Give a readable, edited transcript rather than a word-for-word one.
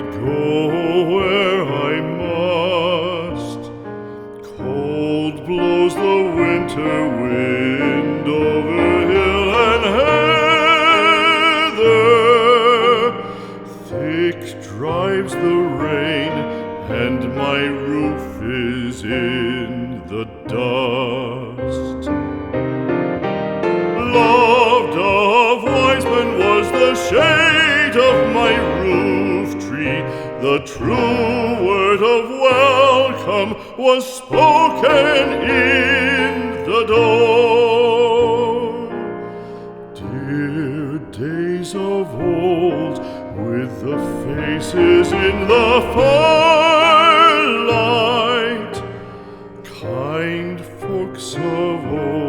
go where I must. Cold blows the winter wind over hill and heather. Thick drives the rain, and my roof is in the dust. Loved of wise men was the shade of my roof tree. The true word of welcome was spoken in the door. Dear days of old, with the faces in the firelight, kind